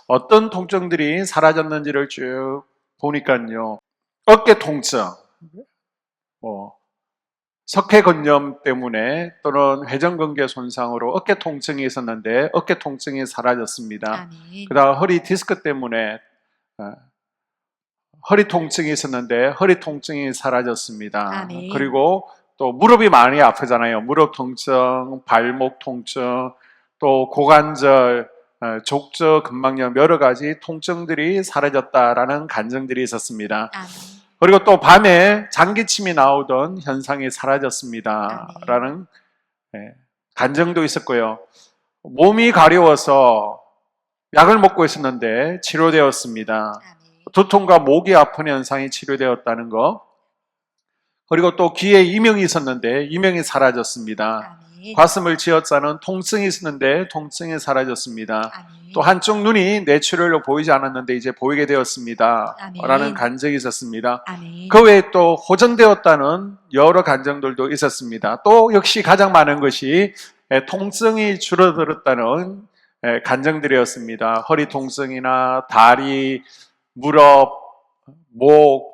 어떤 통증들이 사라졌는지를 쭉 보니까요. 어깨 통증, 석회건염 때문에 또는 회전근개 손상으로 어깨 통증이 있었는데 어깨 통증이 사라졌습니다. 그 다음 허리 디스크 때문에 허리 통증이 있었는데 허리 통증이 사라졌습니다. 그리고 또 무릎이 많이 아프잖아요. 무릎 통증, 발목 통증, 또 고관절, 족저, 근막염 여러 가지 통증들이 사라졌다라는 간증들이 있었습니다. 그리고 또 밤에 장기침이 나오던 현상이 사라졌습니다. 라는 간증도 있었고요. 몸이 가려워서 약을 먹고 있었는데 치료되었습니다. 두통과 목이 아픈 현상이 치료되었다는 거. 그리고 또 귀에 이명이 있었는데 이명이 사라졌습니다. 가슴을 쥐어짜는 통증이 있었는데 통증이 사라졌습니다. 또 한쪽 눈이 뇌출혈로 보이지 않았는데 이제 보이게 되었습니다. 라는 간증이 있었습니다. 그 외에 또 호전되었다는 여러 간증들도 있었습니다. 또 역시 가장 많은 것이 통증이 줄어들었다는 간증들이었습니다. 허리 통증이나 다리, 무릎, 목,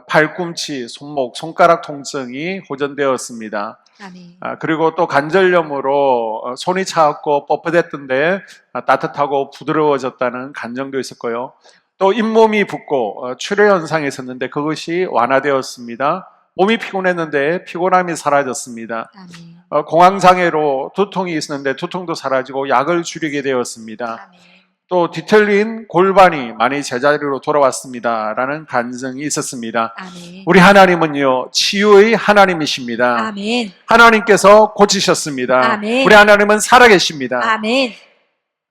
팔꿈치, 손목, 손가락 통증이 호전되었습니다. 그리고 또 관절염으로 손이 차갑고 뻣뻣했던데 따뜻하고 부드러워졌다는 간증도 있었고요. 또 잇몸이 붓고 출혈 현상이 있었는데 그것이 완화되었습니다. 몸이 피곤했는데 피곤함이 사라졌습니다. 공황장애로 두통이 있었는데 두통도 사라지고 약을 줄이게 되었습니다. 또 뒤틀린 골반이 많이 제자리로 돌아왔습니다. 라는 간증이 있었습니다. 우리 하나님은요, 치유의 하나님이십니다. 하나님께서 고치셨습니다. 우리 하나님은 살아계십니다.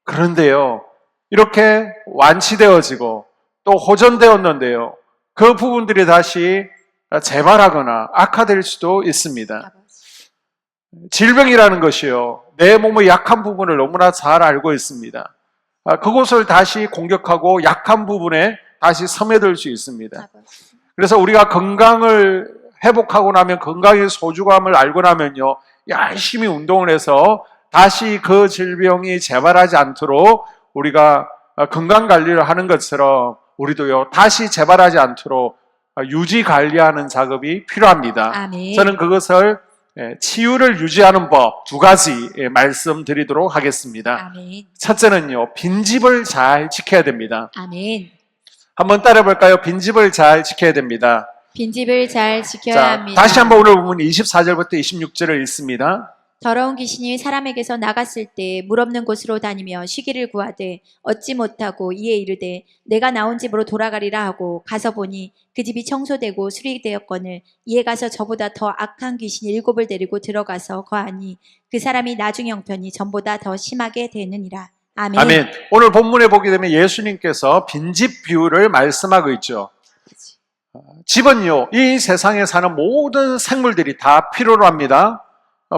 그런데요, 이렇게 완치되어지고 또 호전되었는데요, 그 부분들이 다시 재발하거나 악화될 수도 있습니다. 질병이라는 것이요, 내 몸의 약한 부분을 너무나 잘 알고 있습니다. 그곳을 다시 공격하고 약한 부분에 다시 스며들 수 있습니다. 그래서 우리가 건강을 회복하고 나면 건강의 소중함을 알고 나면요, 열심히 운동을 해서 다시 그 질병이 재발하지 않도록 우리가 건강 관리를 하는 것처럼 우리도요, 다시 재발하지 않도록 유지 관리하는 작업이 필요합니다. 저는 그것을 치유를 유지하는 법 두 가지 말씀드리도록 하겠습니다. 첫째는요, 빈집을 잘 지켜야 됩니다. 한번 따라해 볼까요? 빈집을 잘 지켜야 됩니다. 빈집을 잘 지켜야 합니다. 다시 한번 오늘 보면 24절부터 26절을 읽습니다. 더러운 귀신이 사람에게서 나갔을 때 물 없는 곳으로 다니며 쉬기를 구하되 얻지 못하고 이에 이르되 내가 나온 집으로 돌아가리라 하고 가서 보니 그 집이 청소되고 수리되었거늘 이에 가서 저보다 더 악한 귀신 7을 데리고 들어가서 거하니 그 사람이 나중 형편이 전보다 더 심하게 되느니라. 아멘. 아멘. 오늘 본문에 보게 되면 예수님께서 빈집 비유를 말씀하고 있죠. 집은요, 이 세상에 사는 모든 생물들이 다 필요로 합니다.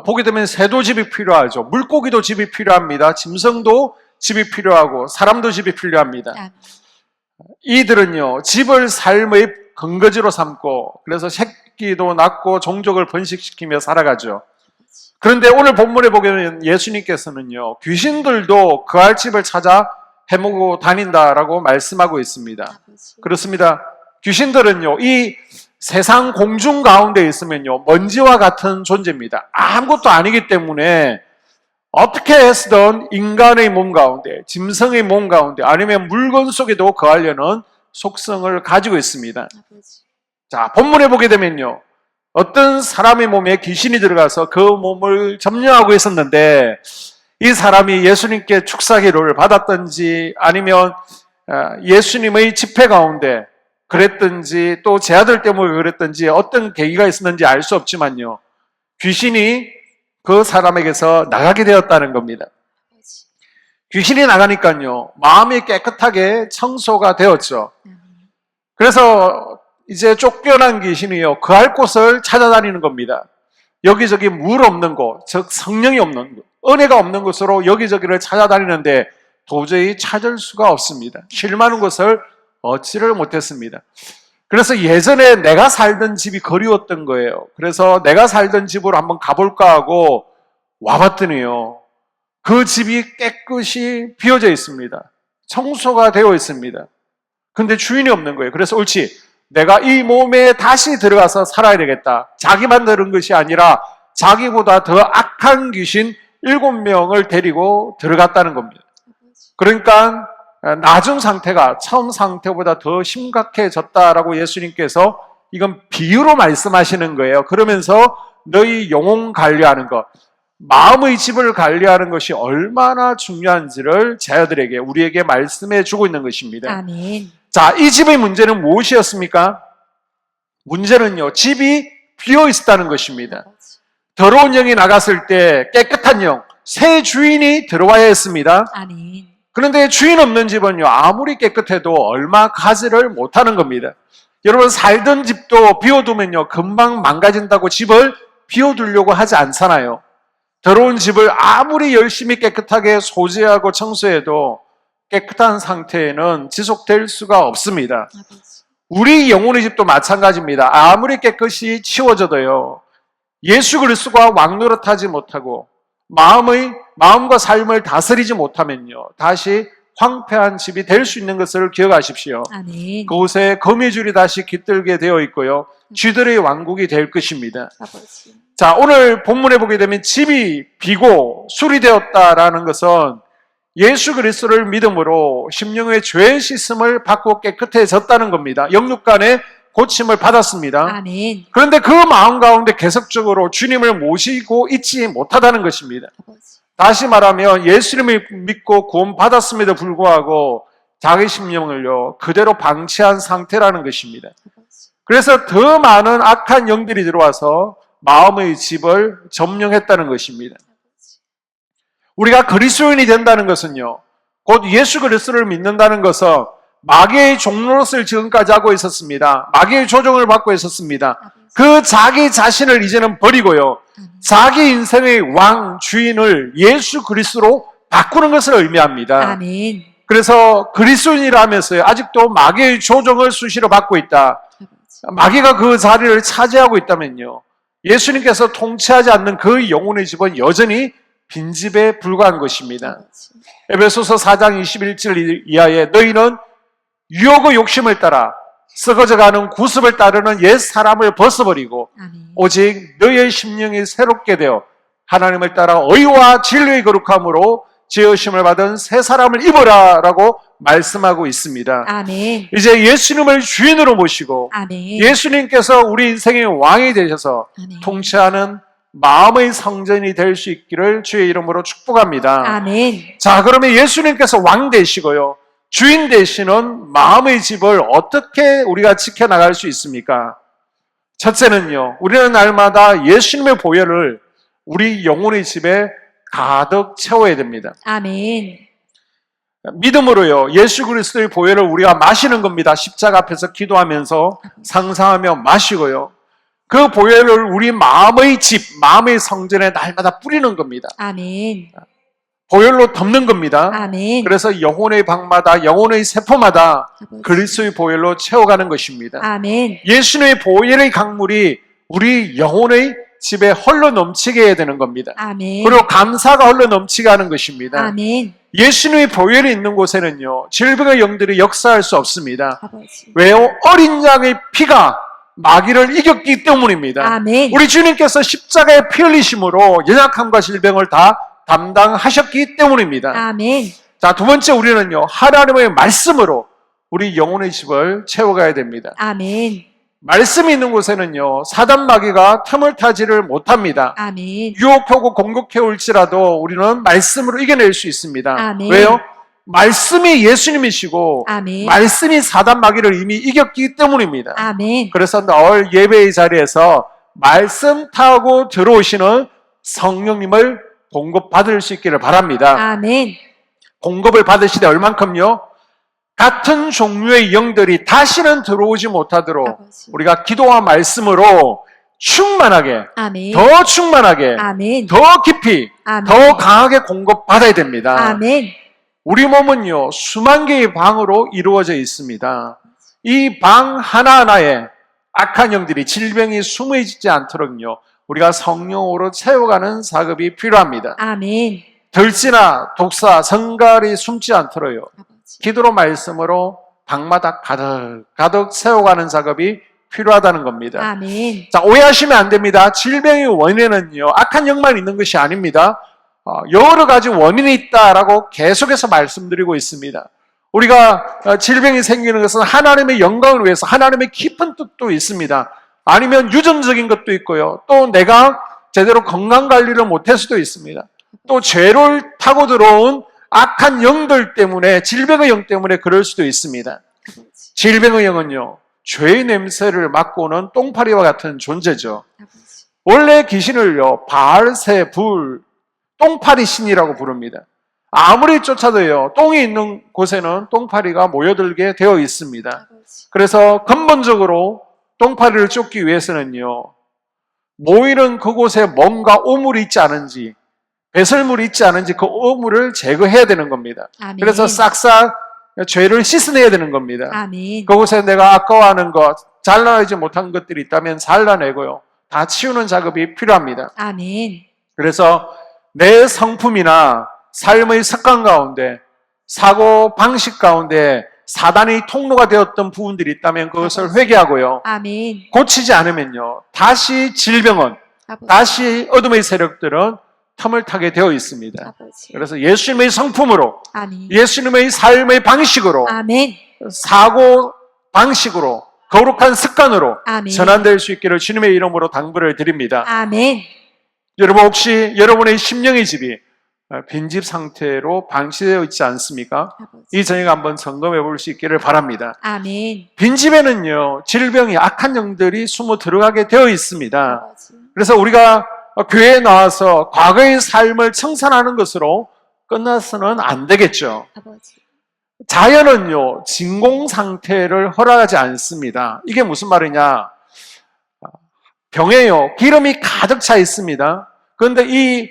보게 되면 새도 집이 필요하죠. 물고기도 집이 필요합니다. 짐승도 집이 필요하고 사람도 집이 필요합니다. 이들은요, 집을 삶의 근거지로 삼고 그래서 새끼도 낳고 종족을 번식시키며 살아가죠. 그런데 오늘 본문에 보게 되면 예수님께서는요, 귀신들도 거할 집을 찾아 헤매고 다닌다라고 말씀하고 있습니다. 그렇습니다. 귀신들은요, 이 세상 공중 가운데 있으면요, 먼지와 같은 존재입니다. 아무것도 아니기 때문에 어떻게 해서든 인간의 몸 가운데, 짐승의 몸 가운데, 아니면 물건 속에도 거하려는 속성을 가지고 있습니다. 자, 본문에 보게 되면요, 어떤 사람의 몸에 귀신이 들어가서 그 몸을 점령하고 있었는데 이 사람이 예수님께 축사기를 받았든지 아니면 예수님의 집회 가운데 그랬든지 또 제 아들 때문에 그랬든지 어떤 계기가 있었는지 알 수 없지만요, 귀신이 그 사람에게서 나가게 되었다는 겁니다. 귀신이 나가니까요, 마음이 깨끗하게 청소가 되었죠. 그래서 이제 쫓겨난 귀신이요, 거할 곳을 찾아다니는 겁니다. 여기저기 물 없는 곳, 즉 성령이 없는 곳, 은혜가 없는 곳으로 여기저기를 찾아다니는데 도저히 찾을 수가 없습니다. 쉴만한 곳을 얻지를 못했습니다. 그래서 예전에 내가 살던 집이 그리웠던 거예요. 그래서 내가 살던 집으로 한번 가볼까 하고 와봤더니요, 그 집이 깨끗이 비어져 있습니다. 청소가 되어 있습니다. 근데 주인이 없는 거예요. 그래서 옳지, 내가 이 몸에 다시 들어가서 살아야 되겠다. 자기만 들은 것이 아니라 자기보다 더 악한 귀신 7명을 데리고 들어갔다는 겁니다. 그러니까 나중 상태가 처음 상태보다 더 심각해졌다라고 예수님께서 이건 비유로 말씀하시는 거예요. 그러면서 너희 영혼 관리하는 것, 마음의 집을 관리하는 것이 얼마나 중요한지를 자녀들에게, 우리에게 말씀해 주고 있는 것입니다. 아멘. 자, 이 집의 문제는 무엇이었습니까? 문제는요, 집이 비어 있었다는 것입니다. 더러운 영이 나갔을 때 깨끗한 영, 새 주인이 들어와야 했습니다. 아멘. 그런데 주인 없는 집은요, 아무리 깨끗해도 얼마 가지를 못하는 겁니다. 여러분, 살던 집도 비워두면요, 금방 망가진다고 집을 비워두려고 하지 않잖아요. 더러운 집을 아무리 열심히 깨끗하게 소지하고 청소해도 깨끗한 상태에는 지속될 수가 없습니다. 우리 영혼의 집도 마찬가지입니다. 아무리 깨끗이 치워져도요, 예수 그리스도가 왕노릇하지 못하고 마음과 삶을 다스리지 못하면요, 다시 황폐한 집이 될 수 있는 것을 기억하십시오. 아멘. 그곳에 거미줄이 다시 깃들게 되어 있고요, 쥐들의 왕국이 될 것입니다. 아버지. 자, 오늘 본문에 보게 되면 집이 비고 술이 되었다라는 것은 예수 그리스도를 믿음으로 심령의 죄 씻음을 받고 깨끗해졌다는 겁니다. 영육간의 고침을 받았습니다. 아멘. 그런데 그 마음 가운데 계속적으로 주님을 모시고 있지 못하다는 것입니다. 아버지. 다시 말하면 예수님을 믿고 구원받았음에도 불구하고 자기 심령을요, 그대로 방치한 상태라는 것입니다. 아버지. 그래서 더 많은 악한 영들이 들어와서 마음의 집을 점령했다는 것입니다. 우리가 그리스도인이 된다는 것은요, 곧 예수 그리스도를 믿는다는 것은 마귀의 종노릇을 지금까지 하고 있었습니다. 마귀의 조종을 받고 있었습니다. 그 자기 자신을 이제는 버리고요, 자기 인생의 왕, 주인을 예수 그리스도로 바꾸는 것을 의미합니다. 아멘. 그래서 그리스도인이라면서요, 아직도 마귀의 조종을 수시로 받고 있다. 마귀가 그 자리를 차지하고 있다면요, 예수님께서 통치하지 않는 그 영혼의 집은 여전히 빈집에 불과한 것입니다. 에베소서 4장 21절 이하에 너희는 유혹의 욕심을 따라 썩어져가는 구습을 따르는 옛 사람을 벗어버리고 아멘. 오직 너희의 심령이 새롭게 되어 하나님을 따라 의와 진리의 거룩함으로 지으심을 받은 새 사람을 입어라 라고 말씀하고 있습니다. 아멘. 이제 예수님을 주인으로 모시고 아멘. 예수님께서 우리 인생의 왕이 되셔서 아멘. 통치하는 마음의 성전이 될 수 있기를 주의 이름으로 축복합니다. 아멘. 자, 그러면 예수님께서 왕 되시고요, 주인 되시는 마음의 집을 어떻게 우리가 지켜나갈 수 있습니까? 첫째는요, 우리는 날마다 예수님의 보혈을 우리 영혼의 집에 가득 채워야 됩니다. 아멘. 믿음으로요, 예수 그리스도의 보혈을 우리가 마시는 겁니다. 십자가 앞에서 기도하면서 상상하며 마시고요, 그 보혈을 우리 마음의 집, 마음의 성전에 날마다 뿌리는 겁니다. 아멘. 보혈로 덮는 겁니다. 아멘. 그래서 영혼의 방마다, 영혼의 세포마다 아버지. 그리스도의 보혈로 채워가는 것입니다. 아멘. 예수님의 보혈의 강물이 우리 영혼의 집에 흘러 넘치게 해야 되는 겁니다. 아멘. 그리고 감사가 흘러 넘치게 하는 것입니다. 아멘. 예수님의 보혈이 있는 곳에는요, 질병의 영들이 역사할 수 없습니다. 아버지. 왜요? 어린 양의 피가 마귀를 이겼기 때문입니다. 아멘. 우리 주님께서 십자가에 피 흘리심으로 연약함과 질병을 다 담당하셨기 때문입니다. 아멘. 자, 두 번째, 우리는요, 하나님의 말씀으로 우리 영혼의 집을 채워가야 됩니다. 아멘. 말씀이 있는 곳에는요, 사단 마귀가 틈을 타지를 못합니다. 아멘. 유혹하고 공격해 올지라도 우리는 말씀으로 이겨낼 수 있습니다. 아멘. 왜요? 말씀이 예수님이시고 아멘. 말씀이 사단 마귀를 이미 이겼기 때문입니다. 아멘. 그래서 늘 예배의 자리에서 말씀 타고 들어오시는 성령님을 공급받을 수 있기를 바랍니다. 아멘. 공급을 받으시되 얼만큼요? 같은 종류의 영들이 다시는 들어오지 못하도록 아버지. 우리가 기도와 말씀으로 충만하게, 아멘. 더 충만하게, 아멘. 더 깊이, 아멘. 더 강하게 공급받아야 됩니다. 아멘. 우리 몸은요, 수만 개의 방으로 이루어져 있습니다. 이 방 하나하나에 악한 영들이, 질병이 숨어있지 않도록요, 우리가 성령으로 채워가는 작업이 필요합니다. 아멘. 들쥐나 독사, 성갈이 숨지 않도록요, 아버지. 기도로 말씀으로 방마다 가득 세워가는 작업이 필요하다는 겁니다. 아멘. 자, 오해하시면 안 됩니다. 질병의 원인은요, 악한 영만 있는 것이 아닙니다. 여러 가지 원인이 있다라고 계속해서 말씀드리고 있습니다. 우리가 질병이 생기는 것은 하나님의 영광을 위해서 하나님의 깊은 뜻도 있습니다. 아니면 유전적인 것도 있고요. 또 내가 제대로 건강관리를 못할 수도 있습니다. 또 죄를 타고 들어온 악한 영들 때문에, 질병의 영 때문에 그럴 수도 있습니다. 아버지. 질병의 영은요, 죄의 냄새를 맡고는 똥파리와 같은 존재죠. 아버지. 원래 귀신을요, 바알세불, 똥파리 신이라고 부릅니다. 아무리 쫓아도요, 똥이 있는 곳에는 똥파리가 모여들게 되어 있습니다. 아버지. 그래서 근본적으로 똥파리를 쫓기 위해서는요, 모이는 그곳에 뭔가 오물이 있지 않은지, 배설물이 있지 않은지 그 오물을 제거해야 되는 겁니다. 아멘. 그래서 싹싹 죄를 씻어내야 되는 겁니다. 아멘. 그곳에 내가 아까워하는 것, 잘라내지 못한 것들이 있다면 잘라내고요, 다 치우는 작업이 필요합니다. 아멘. 그래서 내 성품이나 삶의 습관 가운데, 사고 방식 가운데 사단의 통로가 되었던 부분들이 있다면 그것을 회개하고요, 아멘. 고치지 않으면요, 다시 질병은, 아버지. 다시 어둠의 세력들은 틈을 타게 되어 있습니다. 아버지. 그래서 예수님의 성품으로, 아멘. 예수님의 삶의 방식으로, 아멘. 사고 방식으로, 거룩한 습관으로 아멘. 전환될 수 있기를 주님의 이름으로 당부를 드립니다. 아멘. 여러분, 혹시 여러분의 심령의 집이 빈집 상태로 방치되어 있지 않습니까? 아버지. 이 저희가 한번 점검해 볼 수 있기를 바랍니다. 아멘. 빈집에는요, 질병이, 악한 영들이 숨어 들어가게 되어 있습니다. 아버지. 그래서 우리가 교회에 나와서 과거의 삶을 청산하는 것으로 끝나서는 안 되겠죠. 아버지. 자연은요, 진공 상태를 허락하지 않습니다. 이게 무슨 말이냐? 병에요, 기름이 가득 차 있습니다. 그런데 이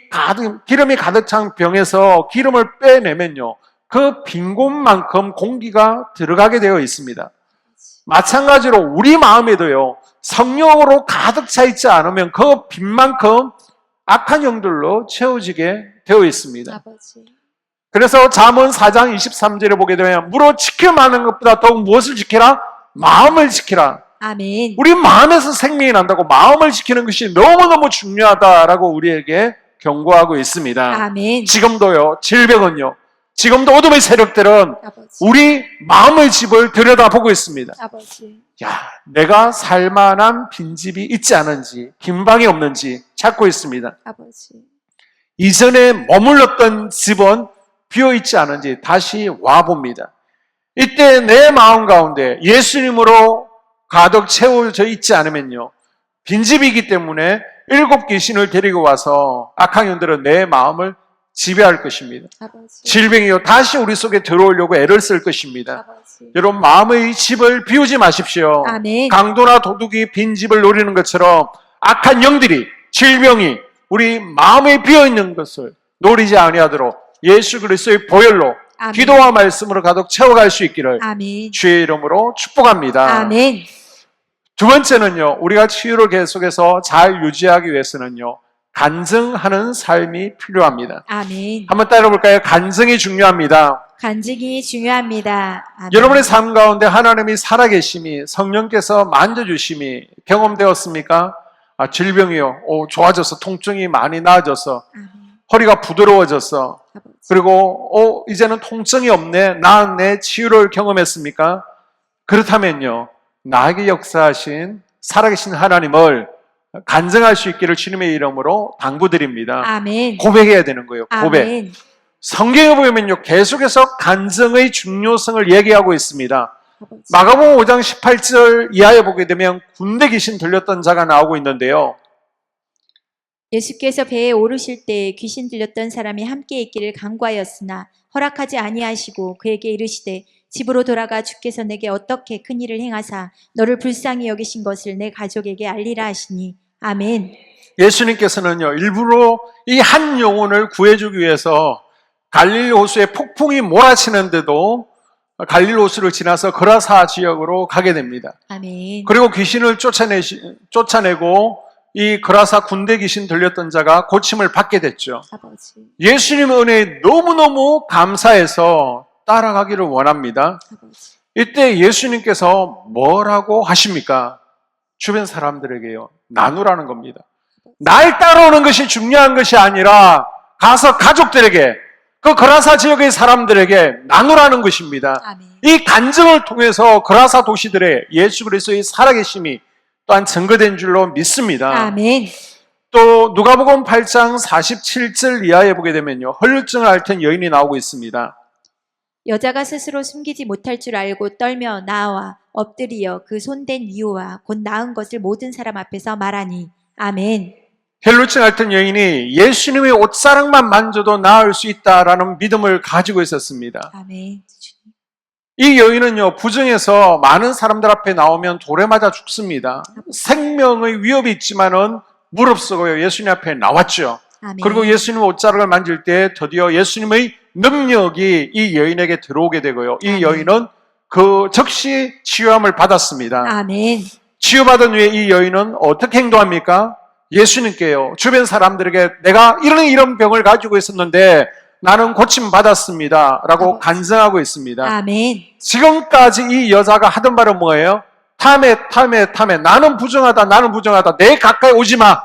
기름이 가득 찬 병에서 기름을 빼내면요, 그 빈 곳만큼 공기가 들어가게 되어 있습니다. 마찬가지로 우리 마음에도요, 성령으로 가득 차 있지 않으면 그 빈만큼 악한 영들로 채워지게 되어 있습니다. 아버지. 그래서 잠언 4장 23절에 보게 되면 무릇 지킬 만한 것보다 더욱 무엇을 지키라? 마음을 지키라. 아멘. 우리 마음에서 생명이 난다고 마음을 지키는 것이 너무너무 중요하다라고 우리에게 경고하고 있습니다. 아멘. 지금도요, 질병은요, 지금도 어둠의 세력들은 아버지. 우리 마음의 집을 들여다보고 있습니다. 아버지. 야, 내가 살만한 빈집이 있지 않은지, 빈 방이 없는지 찾고 있습니다. 아버지. 이전에 머물렀던 집은 비어있지 않은지 다시 와봅니다. 이때 내 마음 가운데 예수님으로 가득 채워져 있지 않으면요, 빈집이기 때문에 7 귀신을 데리고 와서 악한 영들은 내 마음을 지배할 것입니다. 아버지. 질병이요, 다시 우리 속에 들어오려고 애를 쓸 것입니다. 아버지. 여러분, 마음의 집을 비우지 마십시오. 아멘. 강도나 도둑이 빈 집을 노리는 것처럼 악한 영들이, 질병이 우리 마음에 비어있는 것을 노리지 아니하도록 예수 그리스도의 보혈로, 아멘. 기도와 말씀으로 가득 채워갈 수 있기를 아멘. 주의 이름으로 축복합니다. 아멘. 두 번째는요, 우리가 치유를 계속해서 잘 유지하기 위해서는요, 간증하는 삶이 필요합니다. 아멘. 한번 따라볼까요? 간증이 중요합니다. 간증이 중요합니다. 아멘. 여러분의 삶 가운데 하나님이 살아계심이, 성령께서 만져주심이 경험되었습니까? 질병이요, 좋아져서, 통증이 많이 나아져서, 아멘. 허리가 부드러워져서, 아버지. 그리고 이제는 통증이 없네, 나았네, 치유를 경험했습니까? 그렇다면요, 나에게 역사하신 살아계신 하나님을 간증할 수 있기를 주님의 이름으로 당부드립니다. 아멘. 고백해야 되는 거예요. 고백. 아멘. 성경에 보면요, 계속해서 간증의 중요성을 얘기하고 있습니다. 아버지. 마가복음 5장 18절 이하에 보게 되면 군대 귀신 들렸던 자가 나오고 있는데요. 예수께서 배에 오르실 때 귀신 들렸던 사람이 함께 있기를 간구하였으나 허락하지 아니하시고 그에게 이르시되 집으로 돌아가 주께서 내게 어떻게 큰 일을 행하사 너를 불쌍히 여기신 것을 내 가족에게 알리라 하시니. 아멘. 예수님께서는요, 일부러 이 한 영혼을 구해주기 위해서 갈릴리 호수에 폭풍이 몰아치는데도 갈릴리 호수를 지나서 그라사 지역으로 가게 됩니다. 아멘. 그리고 귀신을 쫓아내고 이 그라사 군대 귀신 들렸던 자가 고침을 받게 됐죠. 아버지. 예수님의 은혜에 너무너무 감사해서 따라가기를 원합니다. 아버지. 이때 예수님께서 뭐라고 하십니까? 주변 사람들에게요. 나누라는 겁니다. 날 따라오는 것이 중요한 것이 아니라 가서 가족들에게, 그 거라사 지역의 사람들에게 나누라는 것입니다. 아멘. 이 간증을 통해서 거라사 도시들의 예수 그리스도의 살아계심이 또한 증거된 줄로 믿습니다. 아멘. 또 누가복음 8장 47절 이하에 보게 되면요, 혈루증을 앓던 여인이 나오고 있습니다. 여자가 스스로 숨기지 못할 줄 알고 떨며 나와 엎드리어 그 손댄 이유와 곧 나은 것을 모든 사람 앞에서 말하니. 아멘. 혈루증 앓던 여인이 예수님의 옷사랑만 만져도 나을 수 있다라는 믿음을 가지고 있었습니다. 아멘. 이 여인은요, 부정에서 많은 사람들 앞에 나오면 돌에 맞아 죽습니다. 생명의 위협이 있지만은 무릅쓰고 예수님 앞에 나왔죠. 아멘. 그리고 예수님 옷자락을 만질 때 드디어 예수님의 능력이 이 여인에게 들어오게 되고요. 이 아멘. 여인은 그 즉시 치유함을 받았습니다. 아멘. 치유받은 후에 이 여인은 어떻게 행동합니까? 예수님께요, 주변 사람들에게 내가 이런 병을 가지고 있었는데 나는 고침받았습니다 라고 간증하고 있습니다. 아멘. 지금까지 이 여자가 하던 말은 뭐예요? 탐해. 나는 부정하다. 내 가까이 오지 마.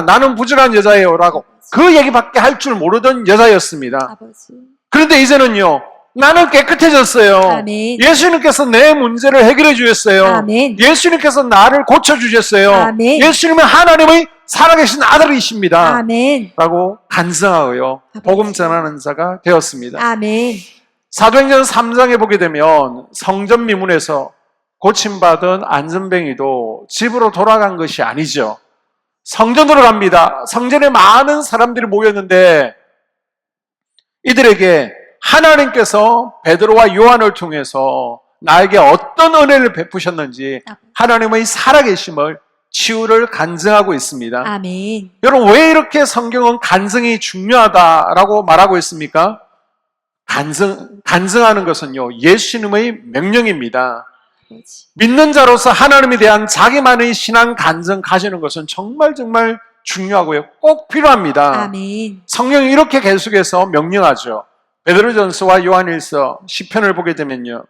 나는 부정한 여자예요 라고 그 얘기밖에 할 줄 모르던 여자였습니다. 아버지. 그런데 이제는요, 나는 깨끗해졌어요. 아멘. 예수님께서 내 문제를 해결해 주셨어요. 아멘. 예수님께서 나를 고쳐주셨어요. 아멘. 예수님은 하나님의 살아계신 아들이십니다. 아멘. 라고 간증하고요, 복음 전하는 자가 되었습니다. 아멘. 사도행전 3장에 보게 되면 성전 미문에서 고침받은 안전뱅이도 집으로 돌아간 것이 아니죠. 성전으로 갑니다. 성전에 많은 사람들이 모였는데 이들에게 하나님께서 베드로와 요한을 통해서 나에게 어떤 은혜를 베푸셨는지 하나님의 살아계심을, 치유를 간증하고 있습니다. 아멘. 여러분, 왜 이렇게 성경은 간증이 중요하다라고 말하고 있습니까? 간증하는 것은요, 예수님의 명령입니다. 아버지. 믿는 자로서 하나님에 대한 자기만의 신앙 간증 가지는 것은 정말 중요하고요, 꼭 필요합니다. 아멘. 성경이 이렇게 계속해서 명령하죠. 베드로전서와 요한일서, 시편을 보게 되면요,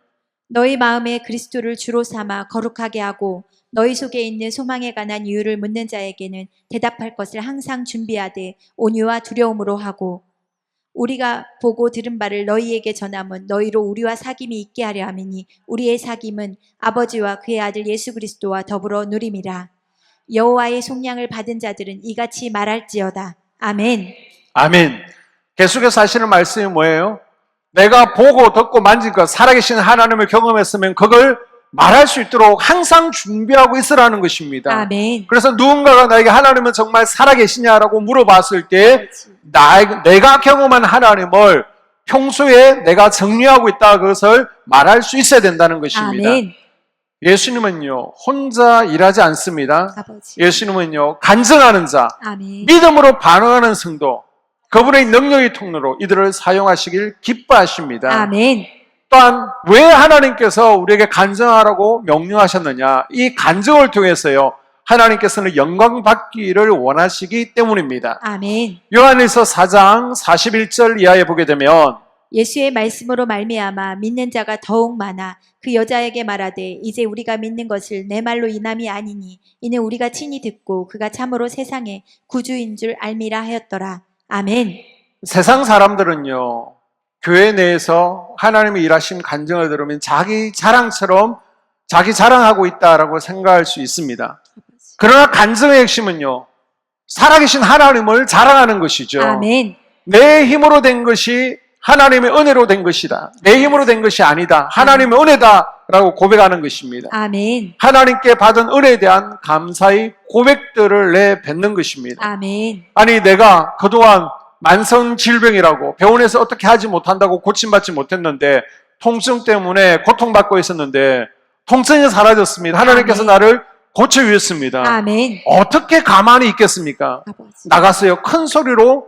너희 마음에 그리스도를 주로 삼아 거룩하게 하고 너희 속에 있는 소망에 관한 이유를 묻는 자에게는 대답할 것을 항상 준비하되 온유와 두려움으로 하고 우리가 보고 들은 바를 너희에게 전함은 너희로 우리와 사귐이 있게 하려 함이니 우리의 사귐은 아버지와 그의 아들 예수 그리스도와 더불어 누림이라. 여호와의 속량을 받은 자들은 이같이 말할지어다. 아멘. 아멘. 계속해서 하시는 말씀이 뭐예요? 내가 보고 듣고 만진 것, 살아계신 하나님을 경험했으면 그걸 말할 수 있도록 항상 준비하고 있으라는 것입니다. 아멘. 그래서 누군가가 나에게 하나님은 정말 살아계시냐라고 물어봤을 때 내가 경험한 하나님을 평소에 내가 정리하고 있다, 그것을 말할 수 있어야 된다는 것입니다. 아멘. 예수님은요, 혼자 일하지 않습니다. 아버지. 예수님은요, 간증하는 자, 아멘. 믿음으로 반응하는 성도, 그분의 능력의 통로로 이들을 사용하시길 기뻐하십니다. 아멘. 또한 왜 하나님께서 우리에게 간증하라고 명령하셨느냐? 이 간증을 통해서요, 하나님께서는 영광 받기를 원하시기 때문입니다. 아멘. 요한일서 4장 41절 이하에 보게 되면 예수의 말씀으로 말미암아 믿는 자가 더욱 많아 그 여자에게 말하되 이제 우리가 믿는 것을 내 말로 인함이 아니니 이는 우리가 친히 듣고 그가 참으로 세상의 구주인 줄 알미라 하였더라. 아멘. 세상 사람들은요, 교회 내에서 하나님의 일하신 간증을 들으면 자기 자랑처럼 자기 자랑하고 있다라고 생각할 수 있습니다. 그러나 간증의 핵심은요, 살아계신 하나님을 자랑하는 것이죠. 아멘. 내 힘으로 된 것이 하나님의 은혜로 된 것이다. 내 힘으로 된 것이 아니다. 하나님의 은혜다라고 고백하는 것입니다. 아멘. 하나님께 받은 은혜에 대한 감사의 고백들을 내뱉는 것입니다. 아멘. 아니, 내가 그동안 만성 질병이라고 병원에서 어떻게 하지 못한다고 고침받지 못했는데 통증 때문에 고통받고 있었는데 통증이 사라졌습니다. 하나님께서 아멘. 나를 고쳐주셨습니다. 아멘. 어떻게 가만히 있겠습니까? 아버지. 나가서요, 큰 소리로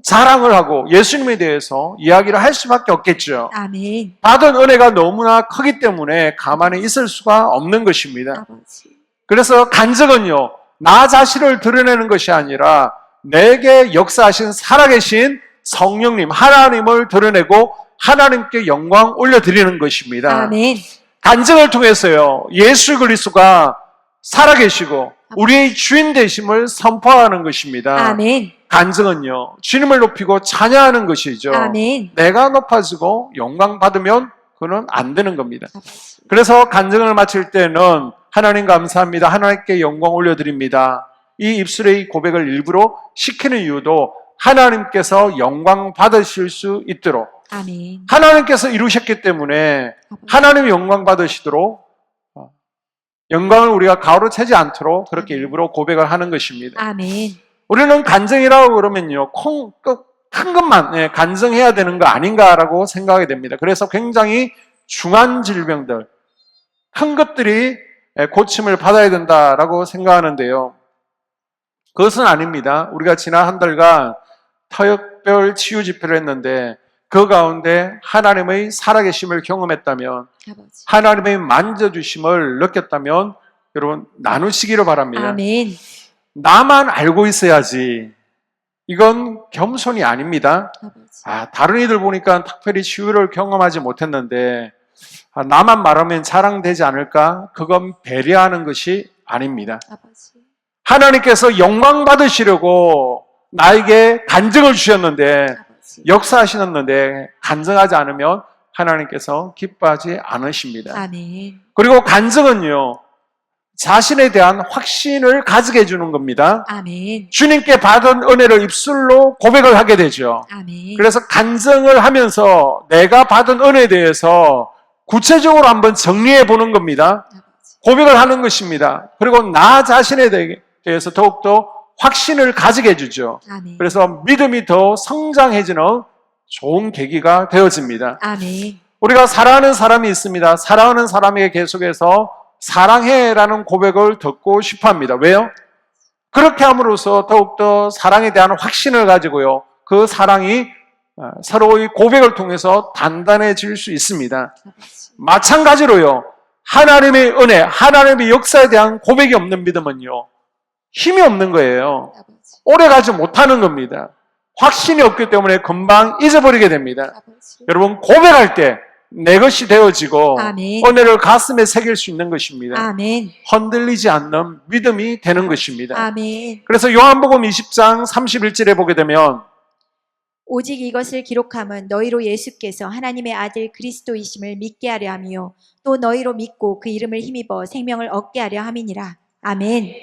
자랑을 하고 예수님에 대해서 이야기를 할 수밖에 없겠죠. 아멘. 받은 은혜가 너무나 크기 때문에 가만히 있을 수가 없는 것입니다. 아버지. 그래서 간증은요, 나 자신을 드러내는 것이 아니라 내게 역사하신 살아계신 성령님, 하나님을 드러내고 하나님께 영광 올려드리는 것입니다. 아멘. 간증을 통해서요, 예수 그리스도가 살아계시고 우리의 주인 되심을 선포하는 것입니다. 아멘. 간증은요, 주님을 높이고 찬양하는 것이죠. 아멘. 내가 높아지고 영광 받으면 그는 안 되는 겁니다. 아버지. 그래서 간증을 마칠 때는 하나님 감사합니다, 하나님께 영광 올려드립니다, 이 입술의 고백을 일부러 시키는 이유도 하나님께서 영광 받으실 수 있도록, 아멘. 하나님께서 이루셨기 때문에 하나님이 영광 받으시도록, 영광을 우리가 가로채지 않도록 그렇게 일부러 고백을 하는 것입니다. 아멘. 우리는 간증이라고 그러면요, 큰 것만 간증해야 되는 거 아닌가라고 생각하게 됩니다. 그래서 굉장히 중한 질병들, 큰 것들이 고침을 받아야 된다라고 생각하는데요, 그것은 아닙니다. 우리가 지난 한 달간 특별 치유 집회를 했는데 그 가운데 하나님의 살아계심을 경험했다면, 아버지. 하나님의 만져주심을 느꼈다면 여러분 나누시기를 바랍니다. 아멘. 나만 알고 있어야지, 이건 겸손이 아닙니다. 아버지. 다른 이들 보니까 특별히 치유를 경험하지 못했는데 나만 말하면 자랑되지 않을까? 그건 배려하는 것이 아닙니다. 아버지. 하나님께서 영광 받으시려고 나에게 간증을 주셨는데, 아버지. 역사하시는데 간증하지 않으면 하나님께서 기뻐하지 않으십니다. 아멘. 그리고 간증은요, 자신에 대한 확신을 가지게 해주는 겁니다. 아멘. 주님께 받은 은혜를 입술로 고백을 하게 되죠. 아멘. 그래서 간증을 하면서 내가 받은 은혜에 대해서 구체적으로 한번 정리해 보는 겁니다. 아버지. 고백을 하는 것입니다. 그리고 나 자신에 대해서 더욱더 확신을 가지게 해주죠. 아멘. 그래서 믿음이 더 성장해지는 좋은 계기가 되어집니다. 아멘. 우리가 사랑하는 사람이 있습니다. 사랑하는 사람에게 계속해서 사랑해라는 고백을 듣고 싶어 합니다. 왜요? 그렇게 함으로써 더욱더 사랑에 대한 확신을 가지고요, 그 사랑이 서로의 고백을 통해서 단단해질 수 있습니다. 아버지. 마찬가지로요, 하나님의 은혜, 하나님의 역사에 대한 고백이 없는 믿음은요, 힘이 없는 거예요. 아버지. 오래가지 못하는 겁니다. 확신이 없기 때문에 금방 잊어버리게 됩니다. 아버지. 여러분, 고백할 때 내 것이 되어지고 아멘. 은혜를 가슴에 새길 수 있는 것입니다. 아멘. 흔들리지 않는 믿음이 되는 것입니다. 아멘. 그래서 요한복음 20장 31절에 보게 되면 오직 이것을 기록함은 너희로 예수께서 하나님의 아들 그리스도이심을 믿게 하려 함이요 또 너희로 믿고 그 이름을 힘입어 생명을 얻게 하려 함이니라. 아멘.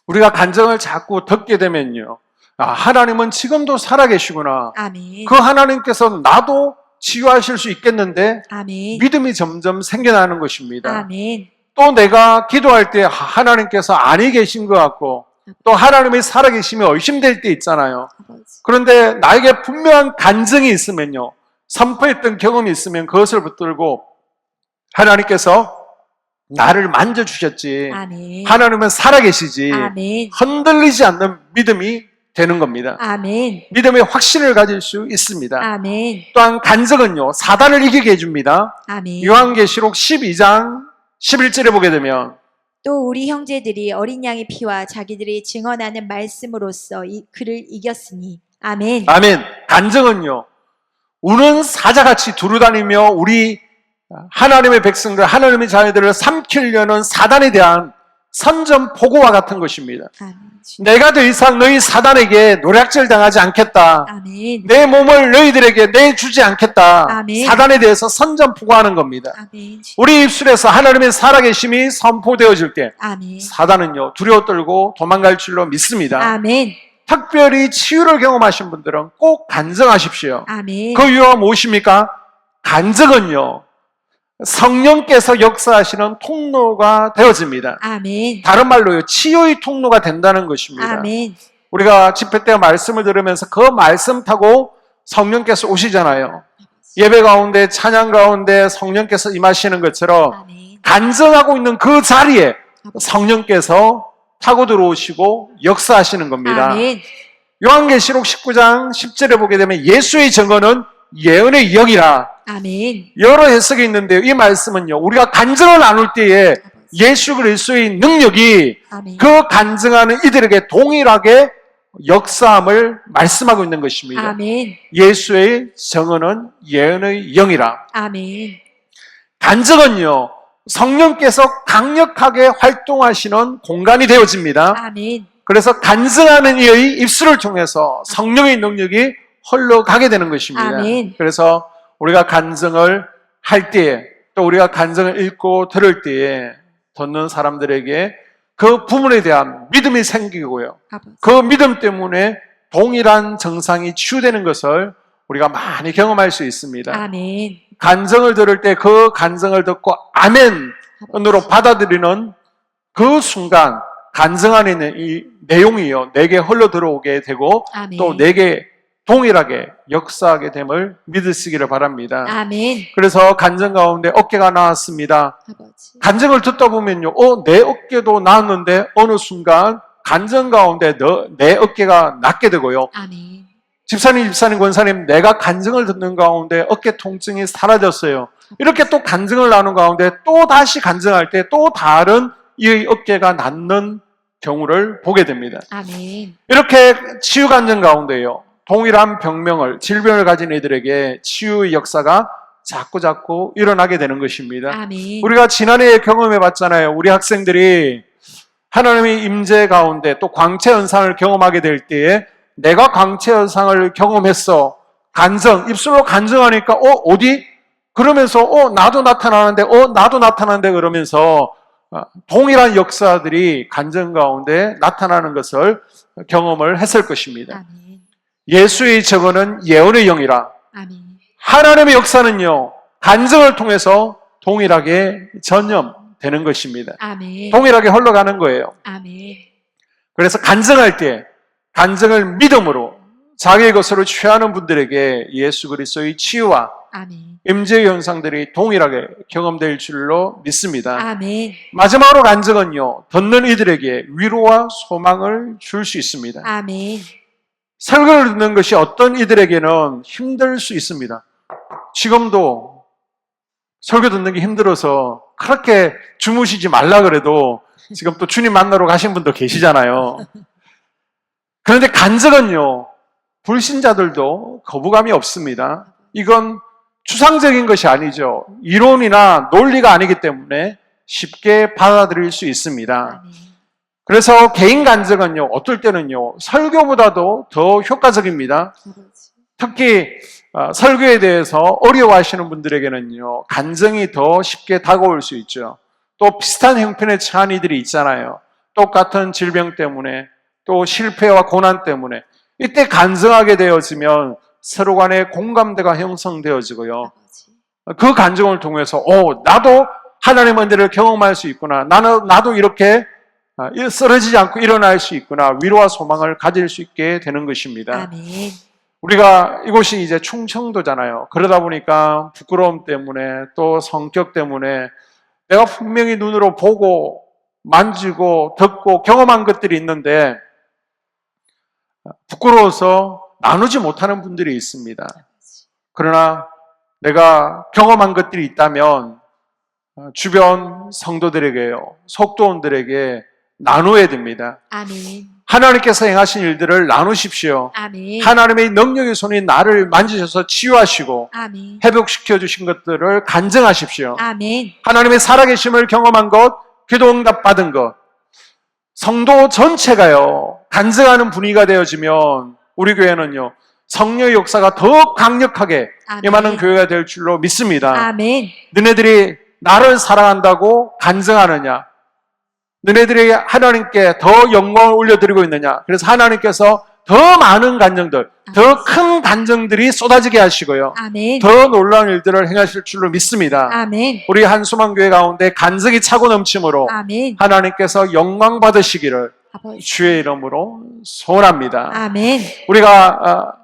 우리가 간증을 자꾸 듣게 되면요, 하나님은 지금도 살아계시구나, 아멘. 그 하나님께서 나도 치유하실 수 있겠는데 아멘. 믿음이 점점 생겨나는 것입니다. 아멘. 또 내가 기도할 때 하나님께서 아니 계신 것 같고 또 하나님의 살아계심이 의심될 때 있잖아요. 아버지. 그런데 나에게 분명한 간증이 있으면요, 선포했던 경험이 있으면 그것을 붙들고 하나님께서 나를 만져주셨지, 아멘. 하나님은 살아계시지, 아멘. 흔들리지 않는 믿음이 되는 겁니다. 아멘. 믿음의 확신을 가질 수 있습니다. 아멘. 또한 간증은요, 사단을 이기게 해줍니다. 아멘. 요한계시록 12장 11절에 보게 되면 또 우리 형제들이 어린 양의 피와 자기들이 증언하는 말씀으로써 그를 이겼으니. 아멘. 아멘. 간증은요, 우는 사자같이 두루다니며 우리 하나님의 백성들, 하나님의 자녀들을 삼키려는 사단에 대한 선전포고와 같은 것입니다. 아멘. 내가 더 이상 너희 사단에게 노략질 당하지 않겠다, 아멘. 내 몸을 너희들에게 내주지 않겠다, 아멘. 사단에 대해서 선전포고하는 겁니다. 아멘. 우리 입술에서 하나님의 살아계심이 선포되어질 때 아멘. 사단은요, 두려워 떨고 도망갈 줄로 믿습니다. 아멘. 특별히 치유를 경험하신 분들은 꼭 간증하십시오. 아멘. 그 이유가 무엇입니까? 간증은요, 성령께서 역사하시는 통로가 되어집니다. 아멘. 다른 말로요, 치유의 통로가 된다는 것입니다. 아멘. 우리가 집회 때 말씀을 들으면서 그 말씀 타고 성령께서 오시잖아요. 예배 가운데, 찬양 가운데 성령께서 임하시는 것처럼 아멘. 간증하고 있는 그 자리에 성령께서 타고 들어오시고 역사하시는 겁니다. 아멘. 요한계시록 19장 10절에 보게 되면 예수의 증언은 예언의 영이라, 아멘. 여러 해석이 있는데요, 이 말씀은요, 우리가 간증을 나눌 때에 예수 그리스도의 능력이 아멘. 그 간증하는 이들에게 동일하게 역사함을 말씀하고 있는 것입니다. 아멘. 예수의 정언은 예언의 영이라. 아멘. 간증은요, 성령께서 강력하게 활동하시는 공간이 되어집니다. 아멘. 그래서 간증하는 이의 입술을 통해서 성령의 능력이 흘러가게 되는 것입니다. 아멘. 그래서 우리가 간증을 할 때에, 또 우리가 간증을 읽고 들을 때에 듣는 사람들에게 그 부분에 대한 믿음이 생기고요. 아버지. 그 믿음 때문에 동일한 증상이 치유되는 것을 우리가 많이 경험할 수 있습니다. 아멘. 간증을 들을 때 그 간증을 듣고 아멘으로 받아들이는 그 순간 간증 안에 있는 이 내용이요, 내게 흘러 들어오게 되고 아멘. 또 내게 동일하게 역사하게 됨을 믿으시기를 바랍니다. 아멘. 그래서 간증 가운데 어깨가 나았습니다. 아버지. 간증을 듣다 보면요, 내 어깨도 나았는데 어느 순간 간증 가운데 내 어깨가 낫게 되고요. 아멘. 집사님, 권사님, 내가 간증을 듣는 가운데 어깨 통증이 사라졌어요. 이렇게 또 간증을 나눈 가운데 또 다시 간증할 때 또 다른 이 어깨가 낫는 경우를 보게 됩니다. 아멘. 이렇게 치유 간증 가운데요, 동일한 질병을 가진 이들에게 치유의 역사가 자꾸 일어나게 되는 것입니다. 아멘. 우리가 지난해에 경험해 봤잖아요. 우리 학생들이 하나님의 임재 가운데 또 광채 현상을 경험하게 될 때에 내가 광채 현상을 경험했어. 입술로 간증하니까 어디? 그러면서 나도 나타나는데 그러면서 동일한 역사들이 간증 가운데 나타나는 것을 경험을 했을 것입니다. 아멘. 예수의 저거는 예언의 영이라. 아멘. 하나님의 역사는요, 간증을 통해서 동일하게 전염되는 것입니다. 아멘. 동일하게 흘러가는 거예요. 아멘. 그래서 간증할 때 간증을 믿음으로 자기의 것으로 취하는 분들에게 예수 그리스도의 치유와 아멘. 임재 현상들이 동일하게 경험될 줄로 믿습니다. 아멘. 마지막으로 간증은요, 듣는 이들에게 위로와 소망을 줄 수 있습니다. 아멘. 설교를 듣는 것이 어떤 이들에게는 힘들 수 있습니다. 지금도 설교 듣는 게 힘들어서 그렇게 주무시지 말라 그래도 지금 또 주님 만나러 가신 분도 계시잖아요. 그런데 간증은요, 불신자들도 거부감이 없습니다. 이건 추상적인 것이 아니죠. 이론이나 논리가 아니기 때문에 쉽게 받아들일 수 있습니다. 아멘. 그래서 개인 간증은요, 어떨 때는요, 설교보다도 더 효과적입니다. 아버지. 특히 설교에 대해서 어려워하시는 분들에게는요, 간증이 더 쉽게 다가올 수 있죠. 또 비슷한 형편에 처한 이들이 있잖아요. 똑같은 질병 때문에, 또 실패와 고난 때문에 이때 간증하게 되어지면 서로 간의 공감대가 형성되어지고요. 아버지. 그 간증을 통해서 나도 하나님의 은혜를 경험할 수 있구나. 나도 이렇게 쓰러지지 않고 일어날 수 있구나. 위로와 소망을 가질 수 있게 되는 것입니다. 아멘. 우리가 이곳이 이제 충청도잖아요. 그러다 보니까 부끄러움 때문에 또 성격 때문에 내가 분명히 눈으로 보고 만지고 듣고 경험한 것들이 있는데 부끄러워서 나누지 못하는 분들이 있습니다. 그러나 내가 경험한 것들이 있다면 주변 성도들에게요, 속도원들에게 나누어야 됩니다. 아멘. 하나님께서 행하신 일들을 나누십시오. 아멘. 하나님의 능력의 손이 나를 만지셔서 치유하시고 아멘. 회복시켜 주신 것들을 간증하십시오. 아멘. 하나님의 살아계심을 경험한 것, 기도 응답 받은 것, 성도 전체가요, 간증하는 분위기가 되어지면 우리 교회는요, 성령의 역사가 더 강력하게 아멘. 임하는 교회가 될 줄로 믿습니다. 아멘. 너네들이 나를 사랑한다고 간증하느냐? 너네들이 하나님께 더 영광을 올려드리고 있느냐? 그래서 하나님께서 더 많은 간증들, 더 큰 간증들이 쏟아지게 하시고요. 아멘. 더 놀라운 일들을 행하실 줄로 믿습니다. 아멘. 우리 한수만 교회 가운데 간증이 차고 넘침으로 아멘. 하나님께서 영광 받으시기를 아버지. 주의 이름으로 소원합니다. 아멘. 우리가